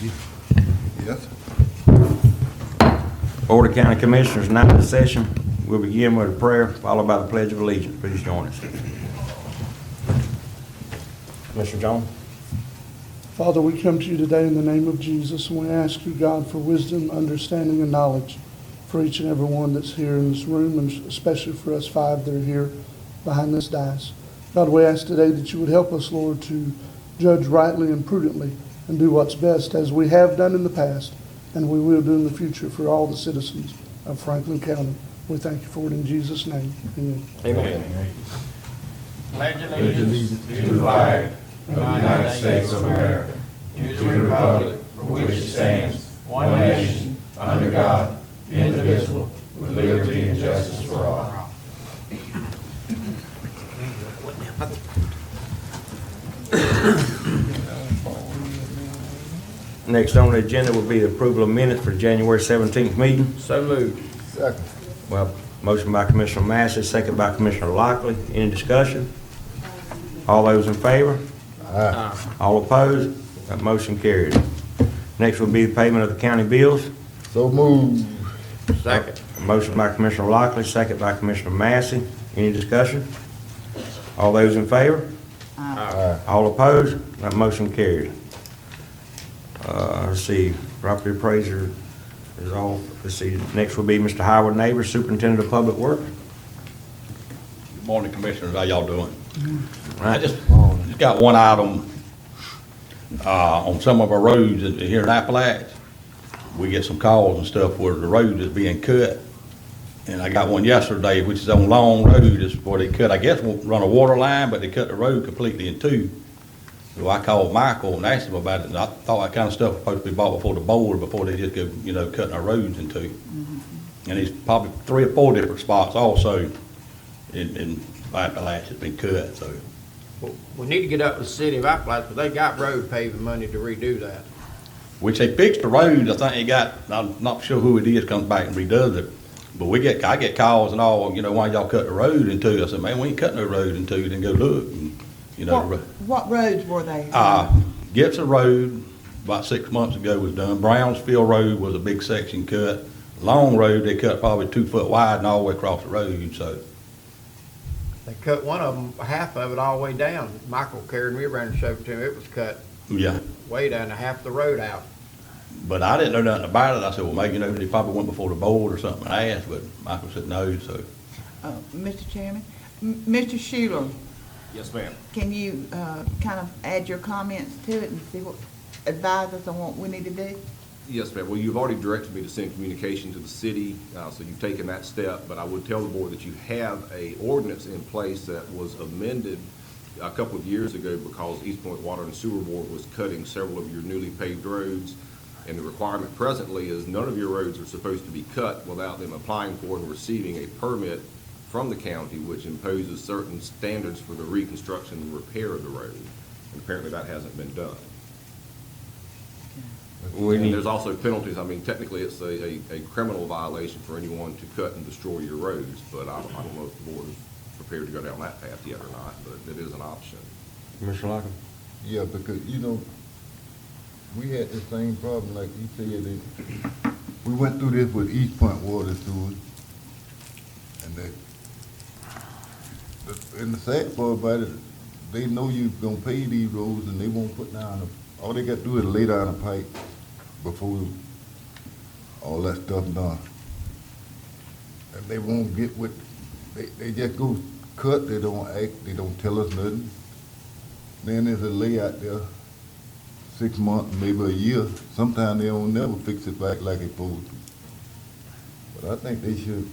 Yes. Board of County Commissioners, night of session. We'll begin with a prayer, followed by the Pledge of Allegiance. Please join us. Mr. Jones. Father, we come to you today in the name of Jesus, and we ask you, God, for wisdom, understanding, and knowledge for each and every one that's here in this room, and especially for us five that are here behind this dais. God, we ask today that you would help us, Lord, to judge rightly and prudently and do what's best, as we have done in the past, and we will do in the future for all the citizens of Franklin County. We thank you for it in Jesus' name. Amen. Amen. Pledge allegiance to the flag of the United States of America, to the republic for which it stands, one nation, under God, indivisible, with liberty and justice for all. Next on the agenda will be the approval of minutes for January 17th meeting. So moved. Second. Well, motion by Commissioner Massey, second by Commissioner Lockley. Any discussion? All those in favor? All opposed? That motion carries. Next will be the payment of the county bills. So moved. Second. Motion by Commissioner Lockley, second by Commissioner Massey. Any discussion? All those in favor? All opposed? That motion carries. Let's see, property appraiser is off. Let's see, next will be Mr. Howard Neighbors, Superintendent of Public Works. Good morning, Commissioners. How y'all doing? I Right. just got one item on some of our roads here in Appalachia. We get some calls and stuff where the road is being cut. And I got one yesterday, which is on Long Road, is where they cut, I guess, won't run a water line, but they cut the road completely in two. So I called Michael and asked him about it, and I thought that kind of stuff was supposed to be bought before the board, before they just go, cutting our roads in two. And there's probably 3 or 4 different spots also in Appalachia that's been cut, so. We need to get up to the city of Appalachia, but they got road paving money to redo that. Which they fixed the road, I think they got, I'm not sure who it is, comes back and redoes it. But I get calls and all, why y'all cut the road in two? I said, man, we ain't cutting no road in two, then go look. And, What roads were they? Gibson Road, about 6 months ago was done. Brownsville Road was a big section cut. Long Road, they cut probably 2 foot wide and all the way across the road, so. They cut one of them, half of it all the way down. Michael carried me around and showed it to me. It was cut Yeah, way down to half the road out. but I didn't know nothing about it. I said, well, maybe, they probably went before the board or something. I asked, but Michael said no, so. Mr. Chairman, Mr. Schuler, Yes, ma'am. can you kind of add your comments to it and see what, advise us on what we need to do? Yes, ma'am. Well, you've already directed me to send communication to the city, so you've taken that step. But I would tell the board that you have a ordinance in place that was amended a couple of years ago because East Point Water and Sewer Board was cutting several of your newly paved roads. And the requirement presently is none of your roads are supposed to be cut without them applying for and receiving a permit from the county, which imposes certain standards for the reconstruction and repair of the road. And apparently that hasn't been done. And there's also penalties. I mean, technically, it's a criminal violation for anyone to cut and destroy your roads, but I don't know if the board is prepared to go down that path yet or not, but it is an option. Commissioner Lockley? Yeah, because, we had the same problem like you said. We went through this with East Point Water Sewer. And the sad part about it, they know you're gonna pay these roads and they won't put down, all they got to do is lay down a pipe before all that stuff done. And they won't get what, they just go cut, they don't act, they don't tell us nothing. Then there's a layout there, 6 months, maybe a year. Sometimes they don't never fix it back like it's supposed to. But I think they should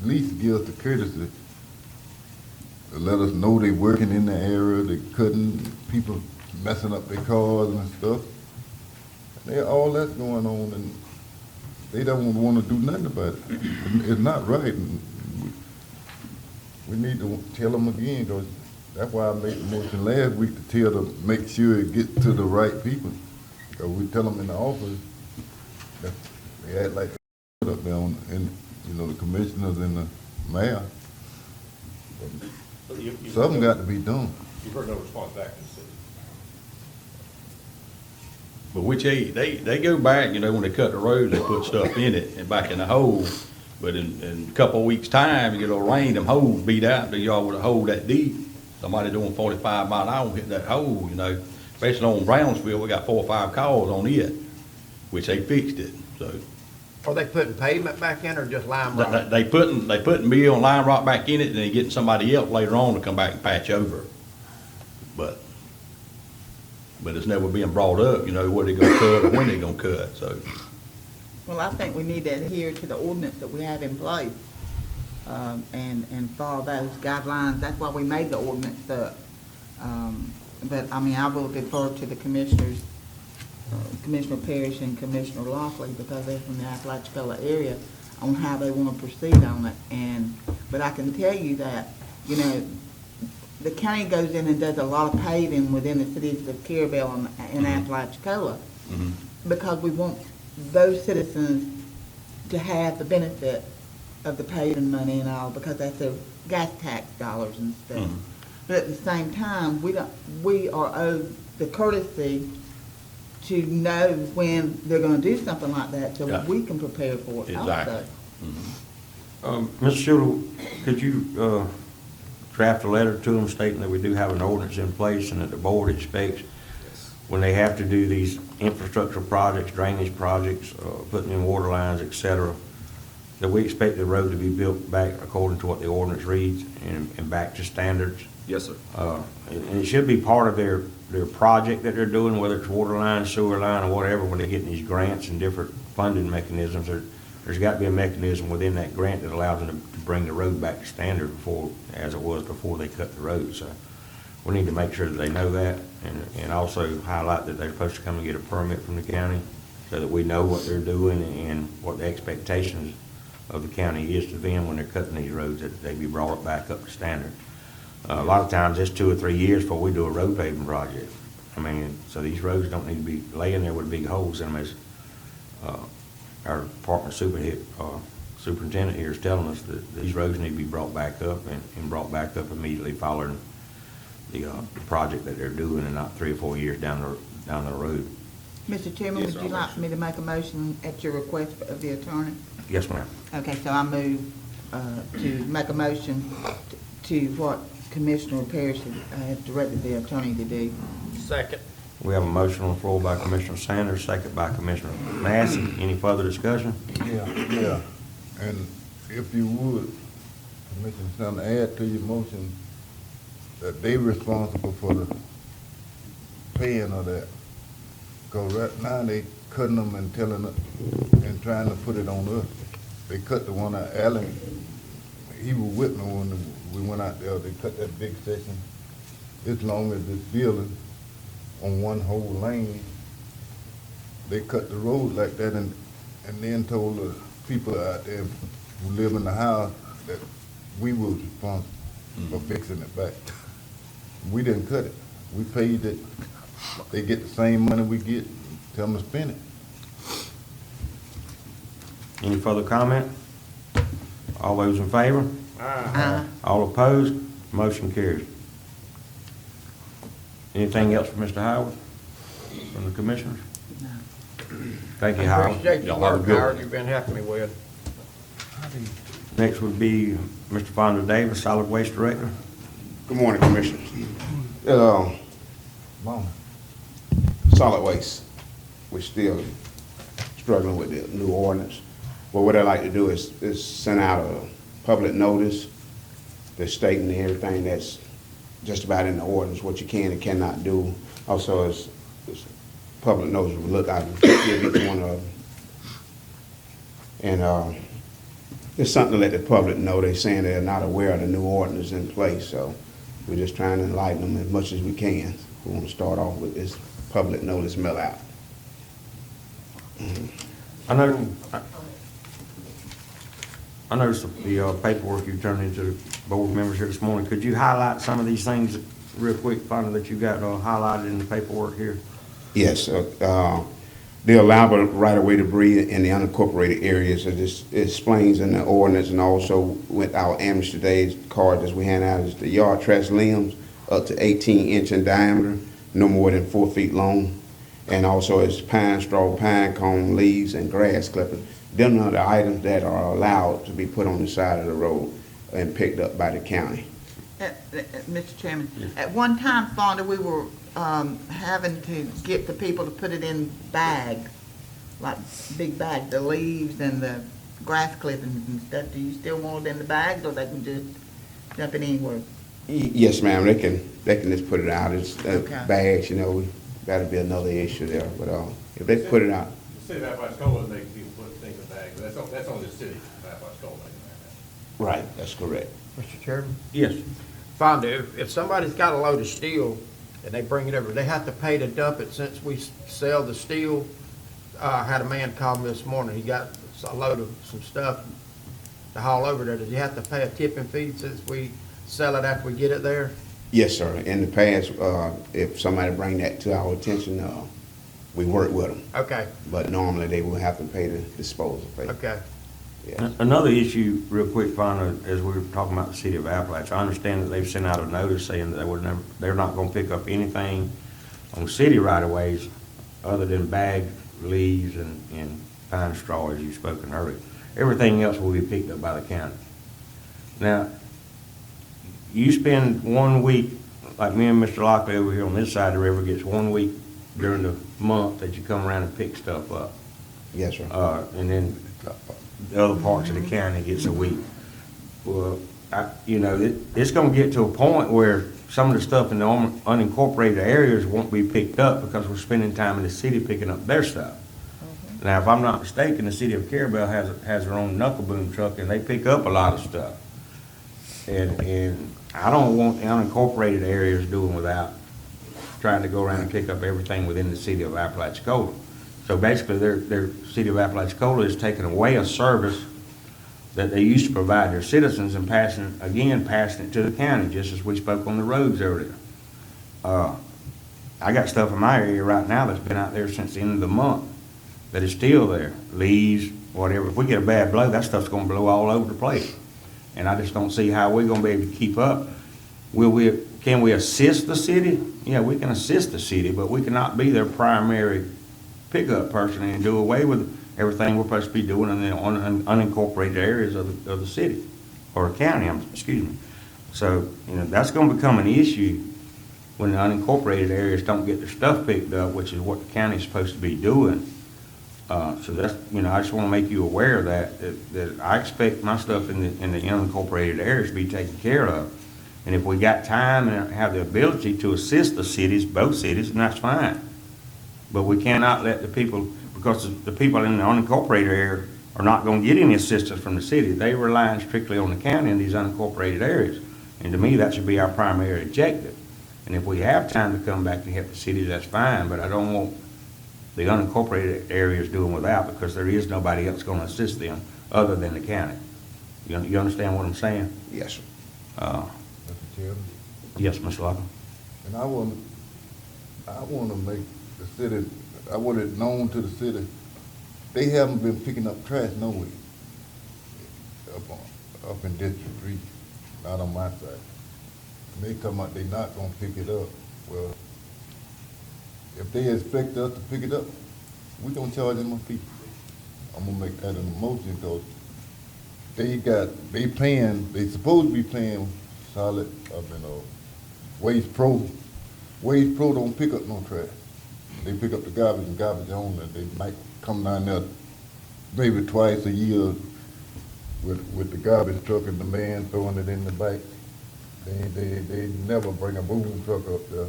at least give us the courtesy to let us know they working in the area, they cutting, people messing up their cars and stuff. All that's going on, and they don't want to do nothing about it. It's not right. And we need to tell them again, because that's why I made the motion last week to tell them, make sure it gets to the right people. Because we tell them in the office, that they act like they up there and the commissioners and the mayor. Something got to be done. You've heard no response back from the city. But which they go back, you know, when they cut the road, they put stuff in it and back in the hole. But in a couple of weeks' time, you get a rain, them holes beat out, do y'all with a hole that deep. Somebody doing 45 mile an hour hit that hole, you know. Especially on Brownsville, we got 4 or 5 calls on it, which they fixed it, so. Are they putting pavement back in or just lime rock? They putting meal and lime rock back in it, and they getting somebody else later on to come back and patch over. But it's never being brought up, you know, where they gonna cut or when they gonna cut, so. Well, I think we need to adhere to the ordinance that we have in place, and follow those guidelines. That's why we made the ordinance up. But, I mean, I will defer to the commissioners, Commissioner Parrish and Commissioner Lockley, because they're from the Apalachicola area, on how they want to proceed on it. But I can tell you that, you know, the county goes in and does a lot of paving within the cities of Carabel and Apalachicola, because we want those citizens to have the benefit of the paving money and all, because that's their gas tax dollars and stuff. But at the same time, we are owed the courtesy to know when they're gonna do something like that, so Yeah. we can prepare for it Exactly. also. Mr. Schuler, could you draft a letter to them stating that we do have an ordinance in place and that the board expects when they have to do these infrastructure projects, drainage projects, putting in water lines, et cetera, that we expect the road to be built back according to what the ordinance reads and back to standards? Yes, sir. And it should be part of their project that they're doing, whether it's water line, sewer line, or whatever, when they're getting these grants and different funding mechanisms. There's got to be a mechanism within that grant that allows them to bring the road back to standard as it was before they cut the road. So we need to make sure that they know that, and also highlight that they're supposed to come and get a permit from the county so that we know what they're doing and what the expectations of the county is to them when they're cutting these roads, that they be brought back up to standard. A lot of times, it's 2 or 3 years before we do a road paving project. I mean, so these roads don't need to be laying there with big holes in them, as our department superintendent here is telling us that these roads need to be brought back up and brought back up immediately following the project that they're doing, and not 3 or 4 years down the road. Mr. Chairman, Yes, would sir. you like me to make a motion at your request of the attorney? Yes, ma'am. Okay, so I move to make a motion to what Commissioner Parrish has directed the attorney to do. Second. We have a motion on the floor by Commissioner Sanders, second by Commissioner Massey. Any further discussion? Yeah, and if you would, Commissioner Sanders, add to your motion that they responsible for the paying of that. Because right now, they cutting them and telling it, and trying to put it on us. They cut the one at Allen, he was with me when we went out there, they cut that big section, as long as this building, on one whole lane. They cut the road like that and then told the people out there who live in the house that we was responsible for fixing it back. We didn't cut it. We paid it. They get the same money we get, tell them to spend it. Any further comment? All those in favor? All opposed? Motion carries. Anything else for Mr. Howard from the commissioners? No. Thank you, Howard. Appreciate your Y'all have a work, good one. Howard, you've been helping me with. Next would be Mr. Fonda Davis, Solid Waste Director. Good morning, Commissioners. Mama. Solid waste, we're still struggling with the new ordinance. But what I'd like to do is send out a public notice that's stating everything that's just about in the ordinance, what you can and cannot do. Also, it's public notice, we look, I can give each one of them. And it's something to let the public know. They're saying they're not aware of the new ordinance in place, so we're just trying to enlighten them as much as we can. We want to start off with this public notice mail out. I noticed the paperwork you turned into the board members here this morning. Could you highlight some of these things real quick, Fonda, that you got highlighted in the paperwork here? Yes, the allowable right-of-way debris in the unincorporated areas, it explains in the ordinance, and also with our Amnesty Days card that we hand out, is the yard trash limbs up to 18 inch in diameter, no more than 4 feet long, And also it's pine straw, pine cone, leaves, and grass clippings. Them are the items that are allowed to be put on the side of the road and picked up by the county. Mr. Chairman, at one time, Fonda, we were having to get the people to put it in bags, like big bags, the leaves and the grass clippings and stuff. Do you still want it in the bags, or they can just dump it anywhere? Yes, ma'am, they can just put it out. It's Okay. bags, you know, that'll be another issue there, but if they put it out, The city of Apalachicola, they can put things in bags, but that's only the city of Apalachicola making that. right, that's correct. Mr. Chairman? Yes. Fonda, if somebody's got a load of steel and they bring it over, they have to pay to dump it since we sell the steel. I had a man call me this morning, he got a load of some stuff to haul over there. Does he have to pay a tipping fee since we sell it after we get it there? Yes, sir. In the past, if somebody bring that to our attention, we work with them. Okay, But normally they will have to pay the disposal fee. okay. Yeah. Another issue, real quick, Fonda, as we were talking about the city of Appalachia, I understand that they've sent out a notice saying that they're not gonna pick up anything on city right-of-ways other than bag leaves and pine straw, as you spoken earlier. Everything else will be picked up by the county. Now, you spend 1 week, like me and Mr. Lockley over here on this side of the river gets 1 week during the month that you come around and pick stuff up. Yes, sir. And then the other parts of the county gets a week. Well, it's gonna get to a point where some of the stuff in the unincorporated areas won't be picked up because we're spending time in the city picking up their stuff. Now, if I'm not mistaken, the city of Carabel has their own knuckle boom truck, and they pick up a lot of stuff. And I don't want the unincorporated areas doing without trying to go around and pick up everything within the city of Apalachicola. So basically, their city of Apalachicola is taking away a service that they used to provide their citizens and passing it to the county, just as we spoke on the roads earlier. I got stuff in my area right now that's been out there since the end of the month that is still there, leaves, whatever. If we get a bad blow, that stuff's gonna blow all over the place. And I just don't see how we're gonna be able to keep up. Can we assist the city? Yeah, we can assist the city, but we cannot be their primary pickup person and do away with everything we're supposed to be doing in the unincorporated areas of the city, or county, excuse me. So, that's gonna become an issue when the unincorporated areas don't get their stuff picked up, which is what the county's supposed to be doing. So that's, I just wanna make you aware of that I expect my stuff in the unincorporated areas to be taken care of. And if we got time and have the ability to assist the cities, both cities, then that's fine. But we cannot let the people, because the people in the unincorporated area are not gonna get any assistance from the city. They rely strictly on the county in these unincorporated areas. And to me, that should be our primary objective. And if we have time to come back and help the cities, that's fine, but I don't want the unincorporated areas doing without, because there is nobody else gonna assist them other than the county. You understand what I'm saying? Yes, sir. Mr. Chairman, Yes, Mr. Lockton? and I want to make the city, I want it known to the city, they haven't been picking up trash nowhere up in District 3, not on my side. And they come out, they not gonna pick it up. Well, if they expect us to pick it up, we gonna charge them a fee. I'm gonna make that an motion, because they supposed to be paying solid, Waste Pro. Waste Pro don't pick up no trash. They pick up the garbage and garbage only. They might come down there maybe twice a year with the garbage truck and the man throwing it in the back. They never bring a boom truck up there.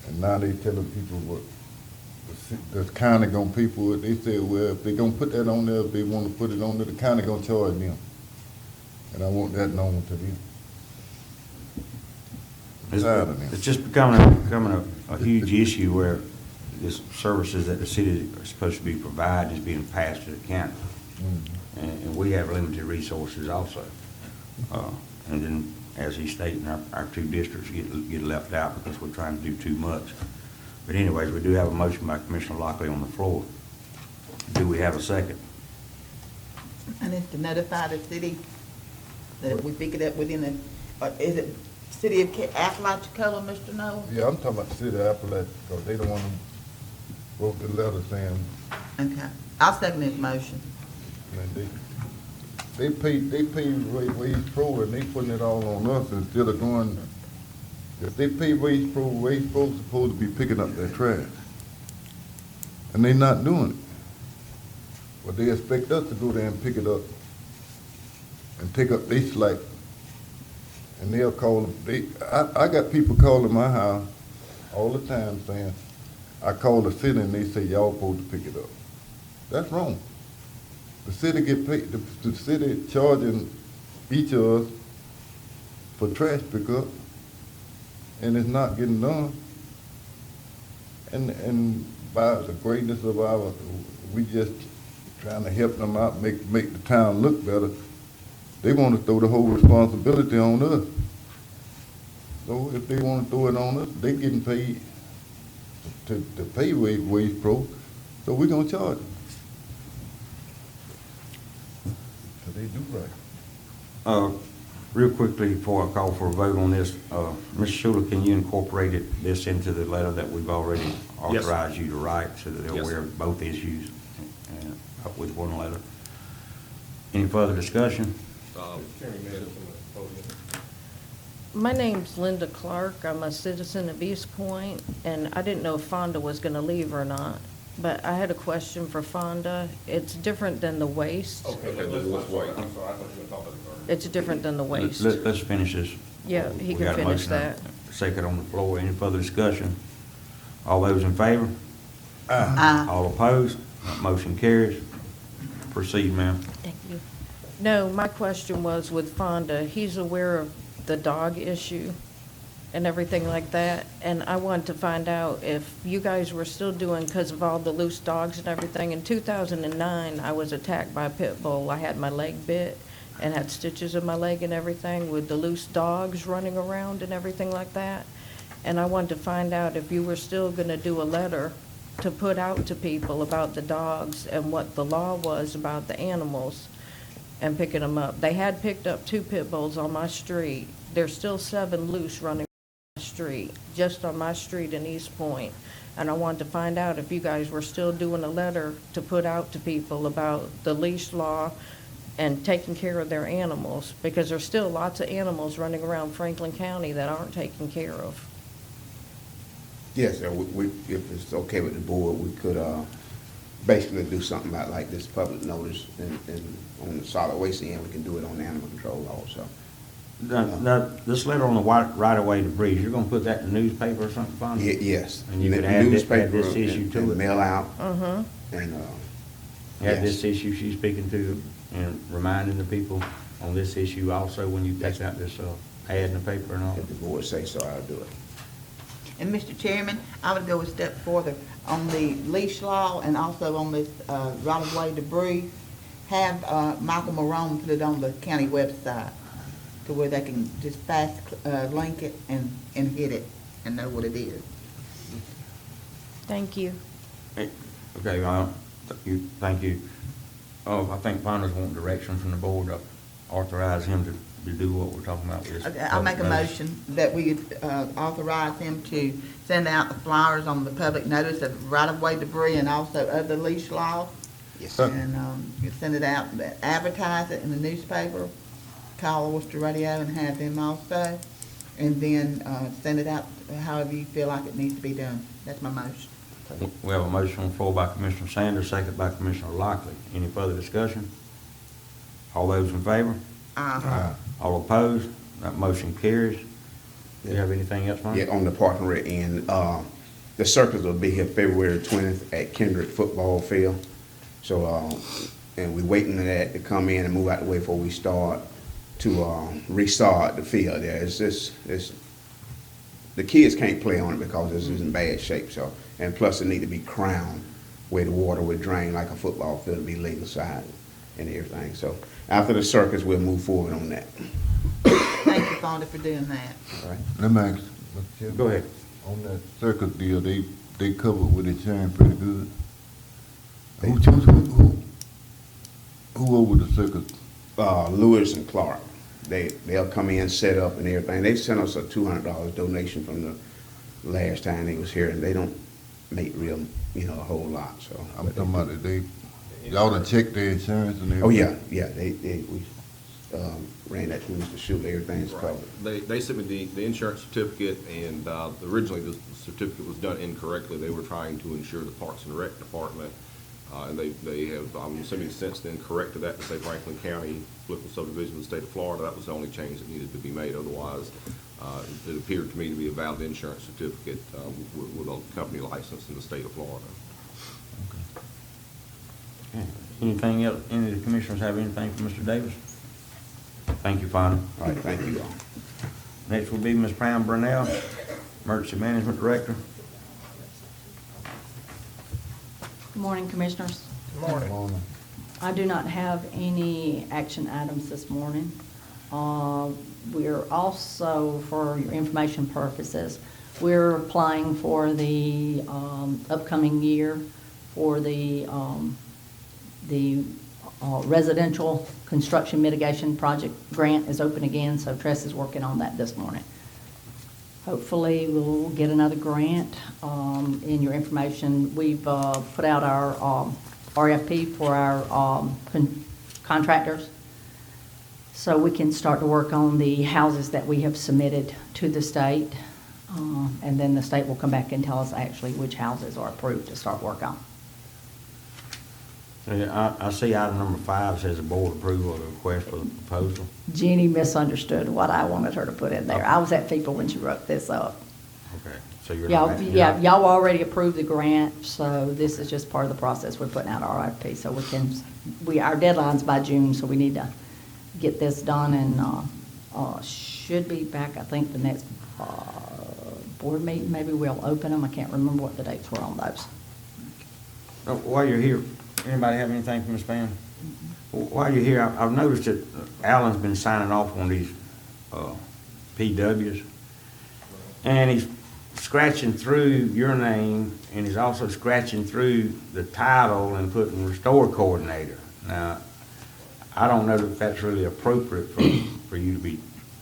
And now they telling people what the county gonna pay for it. They said, well, if they gonna put that on there, if they wanna put it on there, the county gonna charge them. And I want that known to them. I'm tired of them. It's just becoming a huge issue where the services that the city are supposed to be providing is being passed to the county. And we have limited resources also. And then, as he's stating, our two districts get left out because we're trying to do too much. But anyways, we do have a motion by Commissioner Lockley on the floor. Do we have a second? And it's to notify the city that we pick it up within is it city of Apalachicola, Mr. Noel? Yeah, I'm talking about the city of Appalachia, because they the one wrote the letter saying, Okay, I'll second this motion. man, they pay Wage Pro and they putting it all on us instead of going, if they pay Wage Pro's supposed to be picking up their trash. And they not doing it. But they expect us to go there and pick it up and take up their slack. And they'll call them, I got people calling my house all the time saying, I call the city and they say, y'all supposed to pick it up. That's wrong. The city get paid, the city charging each of us for trash pickup, and it's not getting done. And by the greatness of we just trying to help them out, make the town look better. They want to throw the whole responsibility on us. So if they want to throw it on us, they getting paid to pay Wage Pro, so we're gonna charge them. So they do right. Real quickly, before I call for a vote on this, Mr. Schuler, can you incorporate this into the letter that we've already Yes. authorized you to write so that they're Yes. aware of both issues and up with one letter? Any further discussion? Chairman, may I just from the podium? My name's Linda Clark. I'm a citizen of East Point, and I didn't know if Fonda was going to leave or not. But I had a question for Fonda. It's different than the waste. Okay, let's wait. I'm sorry, I thought you were going to talk about it already. It's different than the waste. Let's finish this. Yeah, he We can got a finish motion and that. a Second on the floor. Any further discussion? All those in favor? Aye. All opposed? That motion carries. Proceed, ma'am. Thank you. No, my question was with Fonda. He's aware of the dog issue and everything like that. And I wanted to find out if you guys were still doing, because of all the loose dogs and everything. In 2009, I was attacked by a pit bull. I had my leg bit and had stitches in my leg and everything with the loose dogs running around and everything like that. And I wanted to find out if you were still going to do a letter to put out to people about the dogs and what the law was about the animals and picking them up. They had picked up 2 pit bulls on my street. There's still 7 loose running on my street, just on my street in East Point. And I wanted to find out if you guys were still doing a letter to put out to people about the leash law and taking care of their animals, because there's still lots of animals running around Franklin County that aren't taken care of. Yes, sir, if it's okay with the board, we could, basically do something about like this public notice and on the solid waste end, we can do it on animal control also. Now, this letter on the right-of-way debris, you're gonna put that in the newspaper or something, Fonda? Yes. And you could add this Newspaper issue to and it? mail out, Mm-hmm. and, Add yes. this issue she's speaking to and reminding the people on this issue also when you take out this, ad in the paper and all? If the board say so, I'll do it. And Mr. Chairman, I would go a step further on the leash law and also on this right-of-way debris. Have Michael Morone put it on the county website to where they can just fast link it and hit it and know what it is. Thank you. Okay, thank you. I think Fonda's wanting direction from the board to authorize him to do what we're talking about with this. Okay, I'll make a motion that we authorize him to send out the flyers on the public notice of right-of-way debris and also other leash laws. Yes. And you send it out, advertise it in the newspaper, call Worcester Radio and have them also, and then send it out however you feel like it needs to be done. That's my motion. We have a motion on the floor by Commissioner Sanders, second by Commissioner Lockley. Any further discussion? All those in favor? All opposed? That motion carries. Do you have anything else, Mike? Yeah, on the Park and Rec end, the circus will be here February 20th at Kendrick Football Field. So, and we're waiting for that to come in and move out the way before we start to restart the field there. The kids can't play on it because it's in bad shape, so, and plus it need to be crowned where the water would drain like a football field to be legal side and everything. So after the circus, we'll move forward on that. Thank you, Fonda, for doing that. All right. Let me ask, Mr. Chairman. Go ahead. On that circus deal, they covered with insurance pretty good. Who over the circus? Lewis and Clark. They'll come in, set up and everything. They sent us a $200 donation from the last time they was here, and they don't make real you know, a whole lot, so. I'm talking about that y'all done checked their insurance and everything? Oh, yeah, we ran that through Mr. Schuler, everything's covered. They sent me the insurance certificate, and originally the certificate was done incorrectly. They were trying to insure the Parks and Rec Department, and they have, I'm assuming since then, corrected that to say Franklin County political subdivision of the state of Florida. That was the only change that needed to be made. Otherwise, it appeared to me to be a valid insurance certificate with a company license in the state of Florida. Okay. Anything else, any of the commissioners have anything for Mr. Davis? Thank you, Fonda. All right, thank you all. Next will be Ms. Pam Burnell, Emergency Management Director. Good morning, Commissioners. Good morning. I do not have any action items this morning. We're also, for your information purposes, we're applying for the upcoming year for the residential construction mitigation project grant is open again, so Tress is working on that this morning. Hopefully, we'll get another grant. In your information, we've put out our RFP for our contractors, so we can start to work on the houses that we have submitted to the state, and then the state will come back and tell us actually which houses are approved to start work on. I see item number 5 says the board approval of the request for the proposal. Jeannie misunderstood what I wanted her to put in there. I was at FEPA when she wrote this up. Okay, so you're not. Y'all already approved the grant, so this is just part of the process. We're putting out our RFP, so our deadline's by June, so we need to get this done, and should be back, I think, the next board meeting. Maybe we'll open them. I can't remember what the dates were on those. While you're here, anybody have anything for Ms. Pam? While you're here, I've noticed that Alan's been signing off on these PWs, and he's scratching through your name, and he's also scratching through the title and putting restore coordinator. Now, I don't know if that's really appropriate for you to be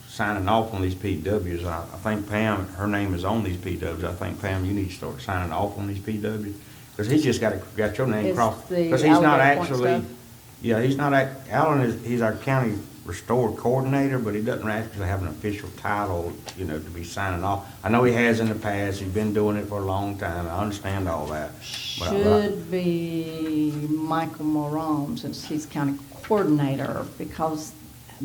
signing off on these PWs. I think Pam, her name is on these PWs. I think, Pam, you need to start signing off on these PWs. Because he's just got your name It's across. the Because he's not Alligator Point actually, stuff? yeah, he's not, Alan he's our county restore coordinator, but he doesn't actually have an official title, to be signing off. I know he has in the past. He's been doing it for a long time. I understand all that. Should be Michael Moran, since he's county coordinator, because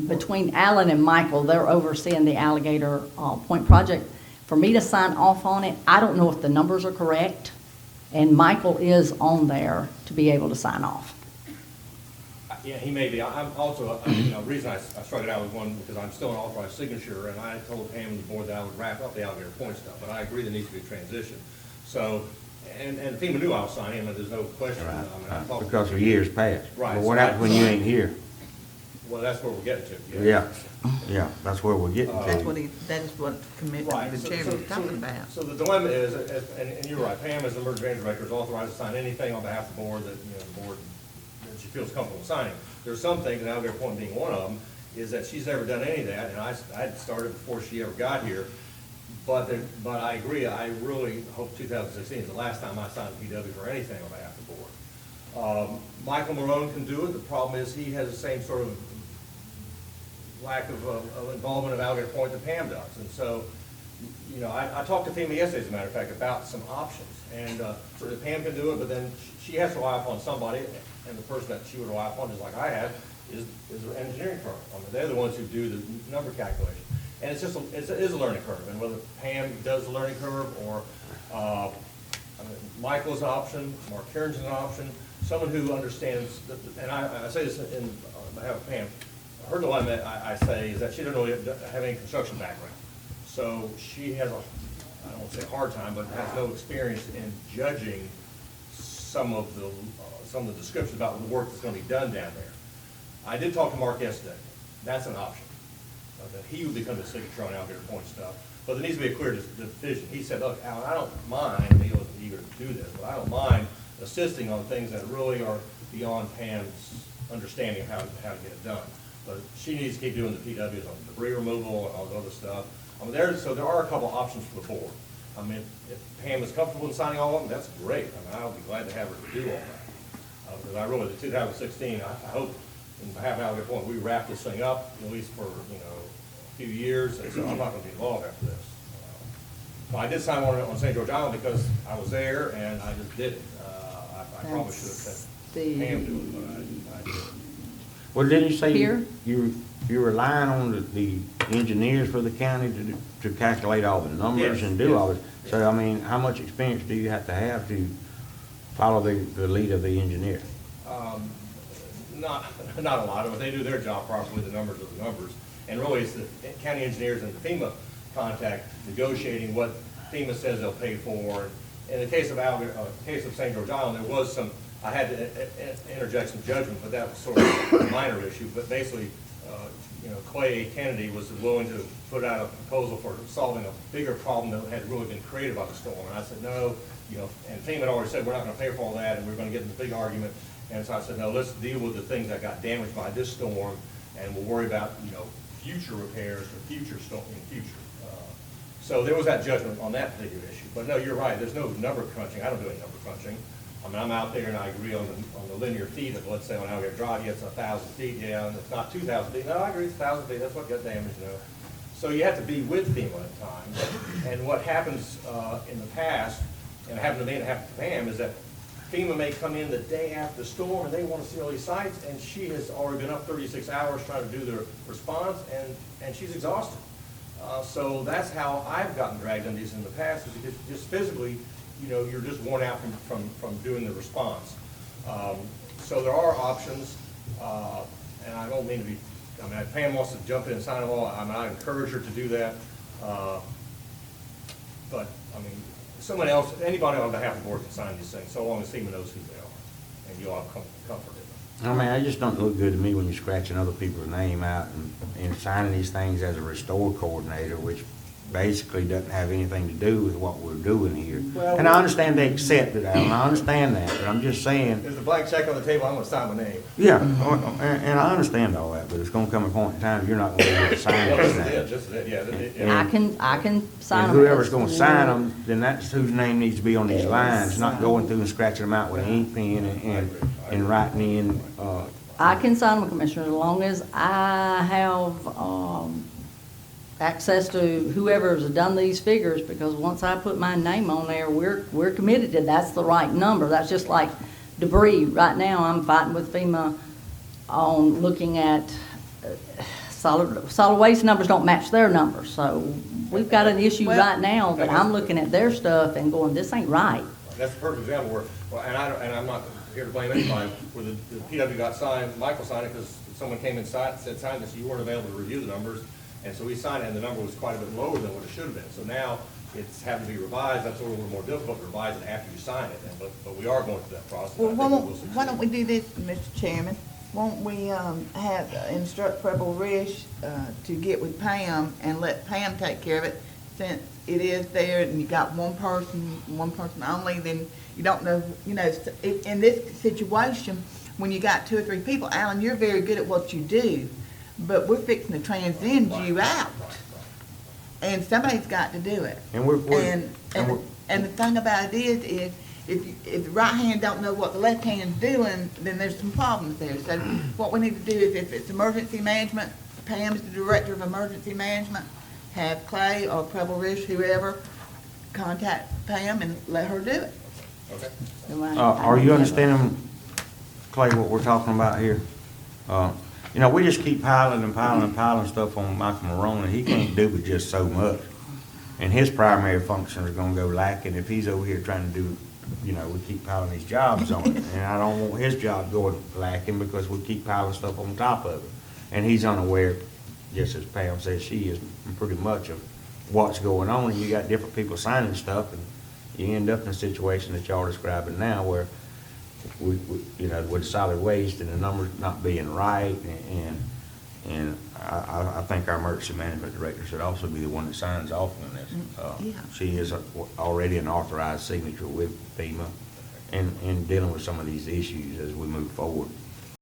between Alan and Michael, they're overseeing the Alligator Point project. For me to sign off on it, I don't know if the numbers are correct, and Michael is on there to be able to sign off. Yeah, he may be. I'm also, the reason I started out with one, because I'm still an authorized signature, and I told Pam and the board that I would wrap up the Alligator Point stuff, but I agree there needs to be a transition. So, and FEMA knew I was signing, and there's no question. I talked- Because of years past. Right. But what happens when you ain't here? Well, that's where we're getting to. Yeah, that's where we're getting That is to. what the chairman was talking about. So the dilemma is, and you're right, Pam as the emergency management director is authorized to sign anything on behalf of the board that, the board, that she feels comfortable signing. There's some things, and Alligator Point being one of them, is that she's never done any of that, and I started before she ever got here. But I agree, I really hope 2016 is the last time I sign a PW for anything on behalf of the board. Michael Marone can do it. The problem is he has the same sort of lack of involvement of Alligator Point that Pam does. And so, I talked to FEMA yesterday, as a matter of fact, about some options. And so that Pam can do it, but then she has to rely upon somebody, and the person that she would rely upon, just like I have, is an engineering firm. They're the ones who do the number calculation. And it's just, it is a learning curve. And whether Pam does the learning curve, or Michael's an option, Mark Kieran's an option, someone who understands, and I say this in behalf of Pam, her dilemma, I say, is that she doesn't really have any construction background. So she has I don't want to say a hard time, but has no experience in judging some of the descriptions about the work that's going to be done down there. I did talk to Mark yesterday. That's an option. That he would become the signature on Alligator Point stuff. But there needs to be a clear division. He said, look, Alan, I don't mind, he wasn't eager to do this, but I don't mind assisting on things that really are beyond Pam's understanding of how to get it done. But she needs to keep doing the PWs on debris removal and all the other stuff. So there are a couple options for the board. I mean, if Pam is comfortable in signing all of them, that's great. I mean, I'll be glad to have her do all that. Because I really, the 2016, I hope, in behalf of Alligator Point, we wrap this thing up, at least for, a few years, and so I'm not gonna be involved after this. But I did sign one on St. George Island because I was there and I just did it. I probably should have said Pam do it, but I did. Well, didn't you say Here? you're relying on the engineers for the county to calculate all the numbers Yes, and do yes. all this? So, I mean, how much experience do you have to follow the lead of the engineer? Not a lot of it. They do their job properly, the numbers are the numbers. And really, it's the county engineers and the FEMA contact negotiating what FEMA says they'll pay for. In the case of St. George Island, there was some, I had to interject some judgment, but that was sort of a minor issue. But basically, Clay Kennedy was willing to put out a proposal for solving a bigger problem that had really been created by the storm. And I said, no, and FEMA had already said, we're not gonna pay for all that, and we're gonna get in this big argument. And so I said, no, let's deal with the things that got damaged by this storm, and we'll worry about, future repairs for future storm, in future. So there was that judgment on that particular issue. But no, you're right, there's no number crunching. I don't do any number crunching. I mean, I'm out there and I agree on the linear feet of, let's say, on Alligator Drive, yeah, it's 1,000 feet, yeah, and it's not 2,000 feet. No, I agree, it's 1,000 feet, that's what got damaged, So you have to be with FEMA at times. And what happens in the past, and it happened to me and it happened to Pam, is that FEMA may come in the day after the storm and they want to see all these sites, and she has already been up 36 hours trying to do the response, and she's exhausted. So that's how I've gotten dragged into these in the past, is because just physically, you're just worn out from doing the response. So there are options, and I don't mean to be, if Pam wants to jump in and sign them all, I encourage her to do that. But, someone else, anybody on behalf of the board can sign these things, so long as FEMA knows who they are, and you'll have comfort in them. I just don't look good to me when you're scratching other people's name out and signing these things as a restore coordinator, which basically doesn't have anything to do with what we're doing here. Well, And I understand they accept it, Alan, I understand that, but I'm just saying, There's a blank check on the table, I'm gonna sign my name. yeah, and I understand all that, but it's gonna come a point in time, you're not gonna be able to sign Well, these this is it, things. this is it, yeah. And- I can sign And them. whoever's gonna sign them, then that's whose name needs to be on these lines, not going through and scratching them out with an ink pen and writing in, I can sign them, Commissioner, as long as I have access to whoever's done these figures, because once I put my name on there, we're committed to that's the right number. That's just like debris. Right now, I'm fighting with FEMA on looking at solid waste numbers don't match their numbers. So we've got an issue right now that I'm looking at their stuff and going, this ain't right. That's the perfect example where, and I'm not here to blame anybody, where the PW got signed, Michael signed it because someone came inside and said, sign this, you weren't available to review the numbers, and so we signed it, and the number was quite a bit lower than what it should have been. So now it's having to be revised, that's a little more difficult to revise it after you sign it, but we are going through that process. Well, and I think we will succeed. why don't we do this, Mr. Chairman? Won't we instruct Preble Rish to get with Pam and let Pam take care of it? Since it is there and you got one person only, then you don't know, in this situation, when you got 2 or 3 people, Alan, you're very good at what you do, but we're fixing to transcend you out. And somebody's got to do it. and we're. And the thing about it is if the right hand don't know what the left hand's doing, then there's some problems there. So what we need to do is, if it's emergency management, Pam's the director of emergency management, have Clay or Preble Rish, whoever, contact Pam and let her do it. Okay. Are you understanding, Clay, what we're talking about here? We just keep piling and piling and piling stuff on Michael Morone, and he can't do but just so much. And his primary functions are gonna go lacking if he's over here trying to do, we keep piling these jobs on him. And I don't want his job going lacking because we keep piling stuff on top of it. And he's unaware, just as Pam says she is, pretty much of what's going on. And you got different people signing stuff, and you end up in a situation that y'all are describing now where with solid waste and the numbers not being right, and I think our emergency management director should also be the one that signs off on this. Yeah. She is already an authorized signature with FEMA and dealing with some of these issues as we move forward.